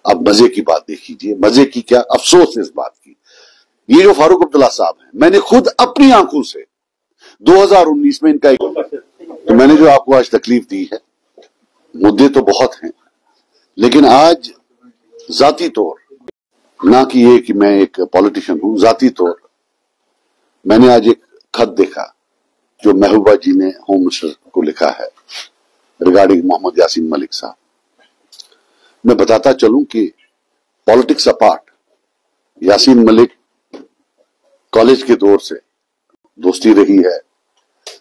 अब मजे की बात देखिए, मजे की क्या, अफसोस इस बात की, ये जो फारूक अब्दुल्ला साहब हैं, मैंने खुद अपनी आंखों से 2019 में इनका तो मैंने जो आपको आज तकलीफ दी है, मुद्दे तो बहुत हैं, लेकिन आज जाती तौर, ना कि ये कि मैं एक पॉलिटिशियन हूं, जाती तौर मैंने आज एक खत देखा जो महबूबा जी ने होम मिनिस्टर को लिखा है रिगार्डिंग मोहम्मद यासीन मलिक साहब। मैं बताता चलूं कि politics apart, Yasin Malik college के दौर से दोस्ती रही है,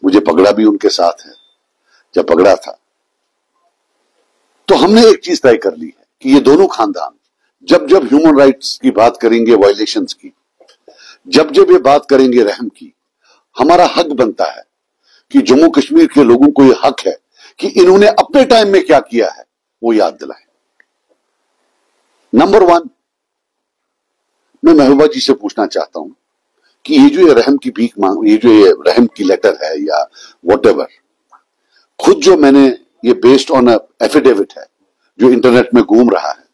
मुझे पगड़ा भी उनके साथ है जब पगड़ा था। तो हमने एक चीज तय कर ली है कि ये दोनों खानदान जब जब ह्यूमन राइट्स की बात करेंगे, वायलेशंस की, जब जब ये बात करेंगे रहम की, हमारा हक बनता है कि जम्मू कश्मीर के लोगों को ये हक है कि इन्होंने अपने टाइम में क्या किया है वो याद दिलाएं। नंबर 1, मैं महबूबा जी से पूछना चाहता हूं कि ये जो ये रहम की भीख मांग, ये जो ये रहम की लेटर है या व्हाटएवर, खुद जो मैंने ये बेस्ड ऑन एफिडेविट है जो इंटरनेट में घूम रहा है,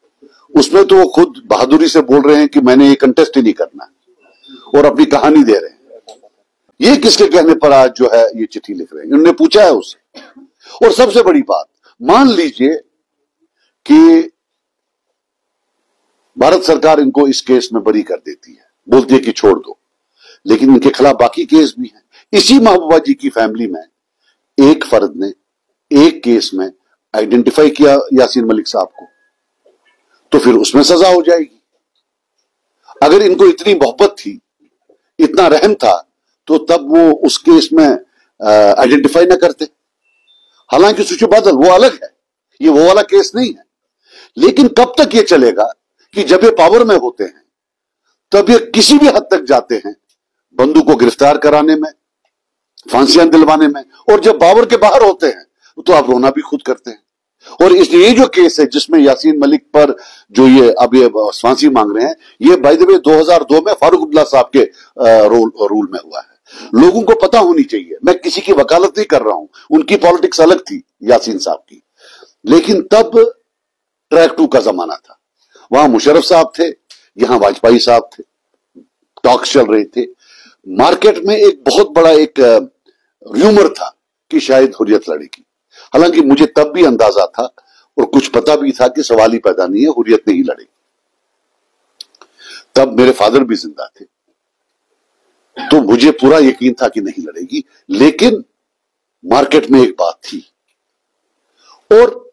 उसमें तो वो खुद बहादुरी से बोल रहे हैं कि मैंने ये कंटेस्ट ही नहीं करना और अपनी कहानी दे रहे हैं। ये किसके कहने पर आज जो है ये चिट्ठी लिख रहे हैं? उन्होंने पूछा है उससे। और सबसे बड़ी बात, मान लीजिए कि भारत सरकार इनको इस केस में बरी कर देती है, बोलती है कि छोड़ दो, लेकिन इनके खिलाफ बाकी केस भी हैं। इसी महबूबा जी की फैमिली में एक फर्द ने एक केस में आइडेंटिफाई किया यासीन मलिक साहब को, तो फिर उसमें सजा हो जाएगी। अगर इनको इतनी मोहब्बत थी, इतना रहम था, तो तब वो उस केस में आइडेंटिफाई ना करते। हालांकि सुचो बादल वो अलग है, ये वो वाला केस नहीं है। लेकिन कब तक ये चलेगा कि जब ये पावर में होते हैं तब ये किसी भी हद तक जाते हैं बंदू को गिरफ्तार कराने में, फांसियां दिलवाने में, और जब पावर के बाहर होते हैं तो आप रोना भी खुद करते हैं। और इसलिए ये जो केस है जिसमें यासीन मलिक पर जो ये अब ये फांसी मांग रहे हैं, ये बाय द वे 2002 में फारूक अब्दुल्ला साहब के रूल में हुआ है। लोगों को पता होनी चाहिए, मैं किसी की वकालत नहीं कर रहा हूं, उनकी पॉलिटिक्स अलग थी यासीन साहब की, लेकिन तब ट्रैक 2 का जमाना था। वहां मुशर्रफ साहब थे, यहां वाजपेयी साहब थे, टॉक्स चल रहे थे। मार्केट में एक बहुत बड़ा एक र्यूमर था कि शायद हुर्रियत लड़ेगी। हालांकि मुझे तब भी अंदाजा था और कुछ पता भी था कि सवाल ही पैदा नहीं है, हुर्रियत नहीं लड़ेगी। तब मेरे फादर भी जिंदा थे, तो मुझे पूरा यकीन था कि नहीं लड़ेगी। लेकिन मार्केट में एक बात थी, और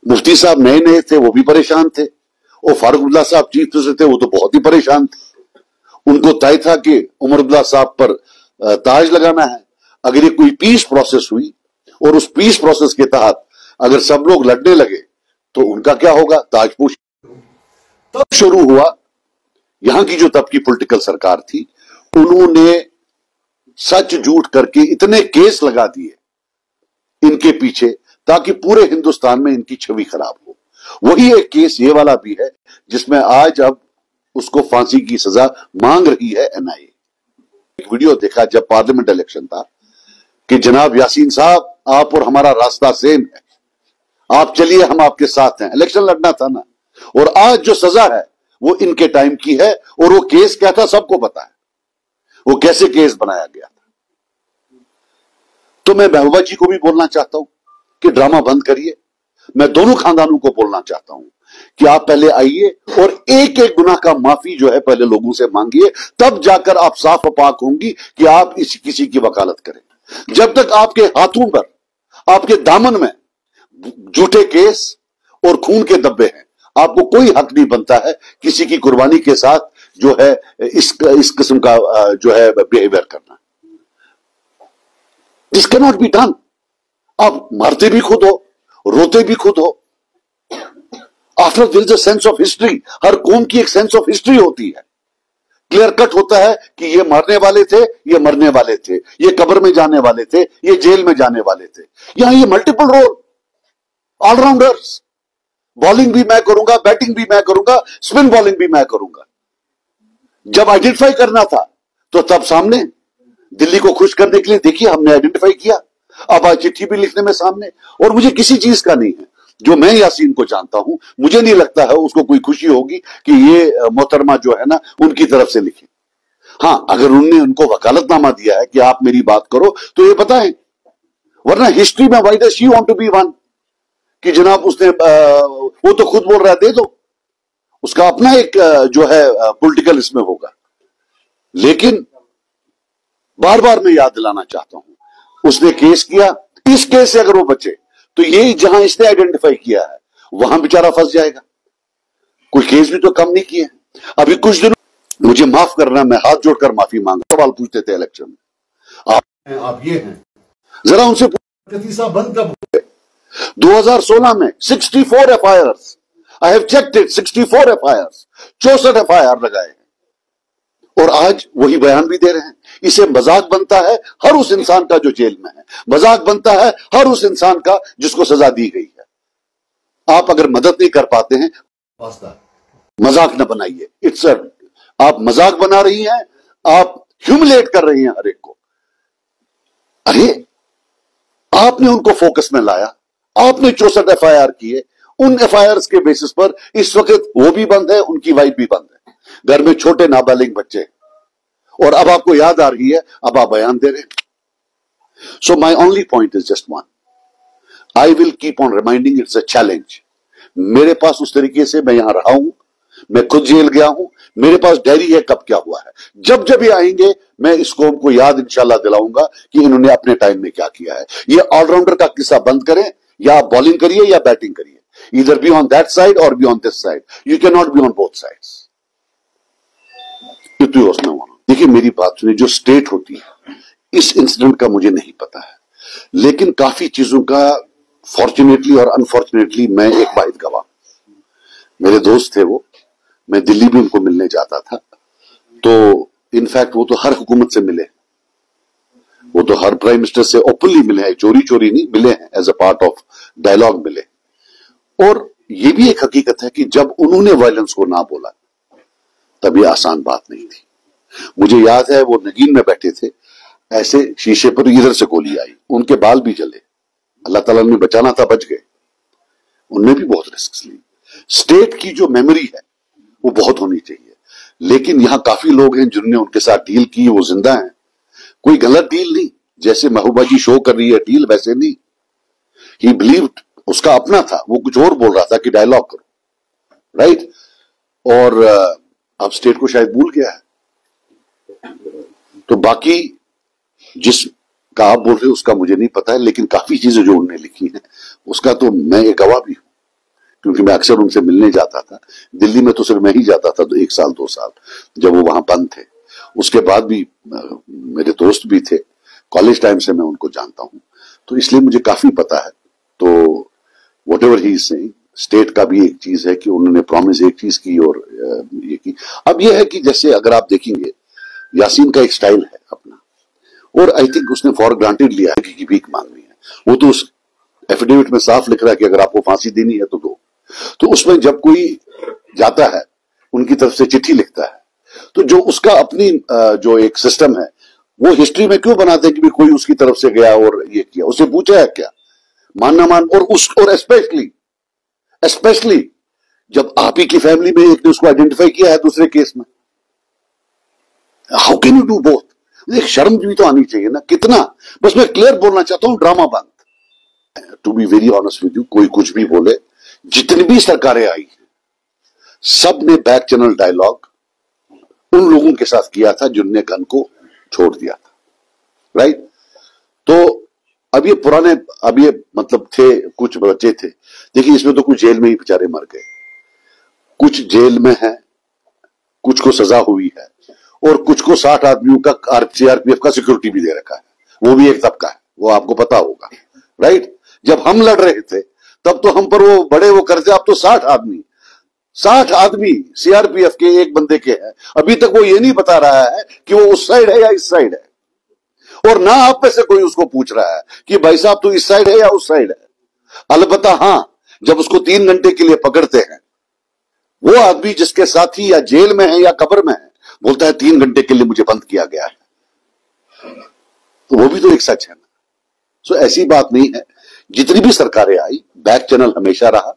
मुफ्ती साहब नए नए थे, वो भी परेशान थे, और फारूक अब्दुल्ला साहब चीफ मिनिस्टर थे, वो तो बहुत ही परेशान थे। उनको तय था कि उमर अब्दुल्ला साहब पर ताज लगाना है। अगर ये कोई पीस प्रोसेस हुई और उस पीस प्रोसेस के तहत अगर सब लोग लड़ने लगे तो उनका क्या होगा, ताजपोश। तब शुरू हुआ, यहां की जो तब की पॉलिटिकल सरकार थी, उन्होंने सच झूठ करके इतने केस लगा दिए इनके पीछे ताकि पूरे हिंदुस्तान में इनकी छवि खराब हो। वही एक केस ये वाला भी है जिसमें आज अब उसको फांसी की सजा मांग रही है एनआईए। एक वीडियो देखा जब पार्लियामेंट इलेक्शन था कि जनाब यासीन साहब, आप और हमारा रास्ता सेम है, आप चलिए, हम आपके साथ हैं। इलेक्शन लड़ना था ना। और आज जो सजा है वो इनके टाइम की है, और वो केस क्या था सबको पता है, वो कैसे केस बनाया गया था। तो मैं महबूबा जी को भी बोलना चाहता हूं कि ड्रामा बंद करिए। मैं दोनों खानदानों को बोलना चाहता हूं कि आप पहले आइए और एक एक गुनाह का माफी जो है पहले लोगों से मांगिए, तब जाकर आप साफ पाक होंगी कि आप किसी की वकालत करें। जब तक आपके हाथों पर, आपके दामन में झूठे केस और खून के धब्बे हैं, आपको कोई हक नहीं बनता है किसी की कुर्बानी के साथ जो है इस किस्म का जो है बिहेवियर करना। This can not be done. आप मारते भी खुद हो, रोते भी खुद हो। After there is a sense of history, हर कौम की एक सेंस ऑफ हिस्ट्री होती है। क्लियर कट होता है कि ये मरने वाले थे, ये मरने वाले थे, ये कब्र में जाने वाले थे, ये जेल में जाने वाले थे। यहां ये मल्टीपल रोल, ऑलराउंडर्स, बॉलिंग भी मैं करूंगा, बैटिंग भी मैं करूंगा, स्पिन बॉलिंग भी मैं करूंगा। जब आइडेंटिफाई करना था तो तब सामने दिल्ली को खुश करने के लिए देखिए हमने आइडेंटिफाई किया। अब आज चिट्ठी भी लिखने में सामने, और मुझे किसी चीज का नहीं है। जो मैं यासीन को जानता हूं, मुझे नहीं लगता है उसको कोई खुशी होगी कि ये मोहतरमा जो है ना उनकी तरफ से लिखी। हाँ, अगर उनने उनको वकालतनामा दिया है कि आप मेरी बात करो तो ये पता है, वरना हिस्ट्री में why does she want to be one, कि जनाब उसने वो तो खुद बोल रहा है दे दो, उसका अपना एक जो है पॉलिटिकल इसमें होगा। लेकिन बार बार मैं याद दिलाना चाहता हूं, उसने केस किया, इस केस से अगर वो बचे तो ये जहां इसने आइडेंटिफाई किया है वहां बेचारा फंस जाएगा। कोई केस भी तो कम नहीं किए। अभी कुछ दिन, मुझे माफ करना, मैं हाथ जोड़कर माफी मांगा, सवाल पूछते थे इलेक्शन में, आप ये हैं, जरा उनसे साहब बंद कब हुए? 2016 में 64 FIR, I have checked it, 64 FIR, 64 FIR लगाए, और आज वही बयान भी दे रहे हैं। इसे मजाक बनता है हर उस इंसान का जो जेल में है, मजाक बनता है हर उस इंसान का जिसको सजा दी गई है। आप अगर मदद नहीं कर पाते हैं, मजाक न बनाइए। इट्स आप मजाक बना रही हैं, आप ह्यूमिलेट कर रही हैं हर एक को। अरे आपने उनको फोकस में लाया, आपने 64 एफआईआर किए, उन एफआईआर के बेसिस पर इस वक्त वो भी बंद है, उनकी वाइफ भी बंद है, घर में छोटे नाबालिग बच्चे, और अब आपको याद आ रही है, अब आप बयान दे रहे हैं। So my only point is just one, I will keep on reminding, it's a challenge. मेरे पास उस तरीके से मैं यहां रहा हूं, मैं खुद जेल गया हूं, मेरे पास डायरी है कब क्या हुआ है। जब जब ये आएंगे मैं इस कौम को याद इंशाल्लाह दिलाऊंगा कि इन्होंने अपने टाइम में क्या किया है। ये ऑलराउंडर का किस्सा बंद करें, या आप बॉलिंग करिए या बैटिंग करिए, इधर बी ऑन दैट साइड और be on this side, you can not be on both sides. देखिए मेरी बात सुनिए, जो स्टेट होती है, इस इंसिडेंट का मुझे नहीं पता है, लेकिन काफी चीजों का फॉर्चुनेटली और अनफॉर्चुनेटली मैं एक वाहिद गवाह। मेरे दोस्त थे वो, मैं दिल्ली भी उनको मिलने जाता था, तो इनफैक्ट वो तो हर हुकूमत से मिले, वो तो हर प्राइम मिनिस्टर से ओपनली मिले हैं, चोरी चोरी नहीं मिले हैं, as a part of dialogue मिले। और ये भी एक हकीकत है कि जब उन्होंने वायलेंस को ना बोला तब ये आसान बात नहीं थी। मुझे याद है वो नगीन में बैठे थे, ऐसे शीशे पर इधर से गोली आई, उनके बाल भी जले, अल्लाह ताला ने बचाना था, बच गए। उनने भी बहुत रिस्क ली। स्टेट की जो मेमोरी है वो बहुत होनी चाहिए, लेकिन यहां काफी लोग हैं जिन्होंने उनके साथ डील की, वो जिंदा हैं। कोई गलत डील नहीं, जैसे महबूबा जी शो कर रही है डील, वैसे नहीं। ही बिलीव्ड, उसका अपना था, वो कुछ और बोल रहा था कि डायलॉग करो, राइट। और अब स्टेट को शायद भूल गया है। तो बाकी जिसका आप बोल रहे हो उसका मुझे नहीं पता है, लेकिन काफी चीजें जो उन्होंने लिखी हैं उसका तो मैं एक गवाह भी हूं, क्योंकि मैं अक्सर उनसे मिलने जाता था। दिल्ली में तो सिर्फ मैं ही जाता था, तो 1 साल 2 साल जब वो वहां बंद थे। उसके बाद भी मेरे दोस्त भी थे, कॉलेज टाइम से मैं उनको जानता हूं, तो इसलिए मुझे काफी पता है। तो what ever he is saying, state का भी एक चीज है कि उन्होंने प्रॉमिस एक चीज की और ये की। अब ये है कि जैसे अगर आप देखेंगे, यासीन का एक स्टाइल है अपना, और आई थिंक उसने फॉर ग्रांटेड लिया है कि भीख मांगनी है। वो तो उस एफिडेविट में साफ लिख रहा है कि अगर आपको फांसी देनी है तो दो। तो उसमें जब कोई जाता है उनकी तरफ से चिट्ठी लिखता है, तो जो उसका अपनी जो एक सिस्टम है, वो हिस्ट्री में क्यों बनाते हैं कि कोई उसकी तरफ से गया और ये किया, उसे पूछा है क्या, मानना मान। और स्पेशली जब आप ही की फैमिली में एक ने उसको आइडेंटिफाई किया है दूसरे केस में, how can you do both? एक शर्म भी तो आनी चाहिए ना, कितना। बस मैं क्लियर बोलना चाहता हूं, ड्रामा बंद। To be very honest with you, कोई कुछ भी बोले, जितनी भी सरकारें आई सब ने बैक चैनल डायलॉग उन लोगों के साथ किया था जिनने गन को छोड़ दिया था, राइट। तो अब ये पुराने, अब ये मतलब थे, कुछ बच्चे थे, देखिए इसमें तो कुछ जेल में ही बेचारे मर गए, कुछ जेल में है, कुछ को सजा हुई है, और कुछ को 60 आदमियों का सीआरपीएफ का सिक्योरिटी भी दे रखा है, वो भी एक तबका है, वो आपको पता होगा, राइट। जब हम लड़ रहे थे तब तो हम पर वो बड़े वो करते, अब तो 60 आदमी सीआरपीएफ के एक बंदे के हैं। अभी तक वो ये नहीं बता रहा है कि वो उस साइड है या इस साइड है, और ना आप में से कोई उसको पूछ रहा है कि भाई साहब तू इस साइड है या उस साइड है। अलबत्ता हां, जब उसको 3 घंटे के लिए पकड़ते हैं, वो आदमी जिसके साथी या जेल में है या कब्र में है बोलता है 3 घंटे के लिए मुझे बंद किया गया है, तो वो भी तो एक सच है ना। सो ऐसी बात नहीं है जितनी भी सरकारें आई बैक चैनल हमेशा रहा,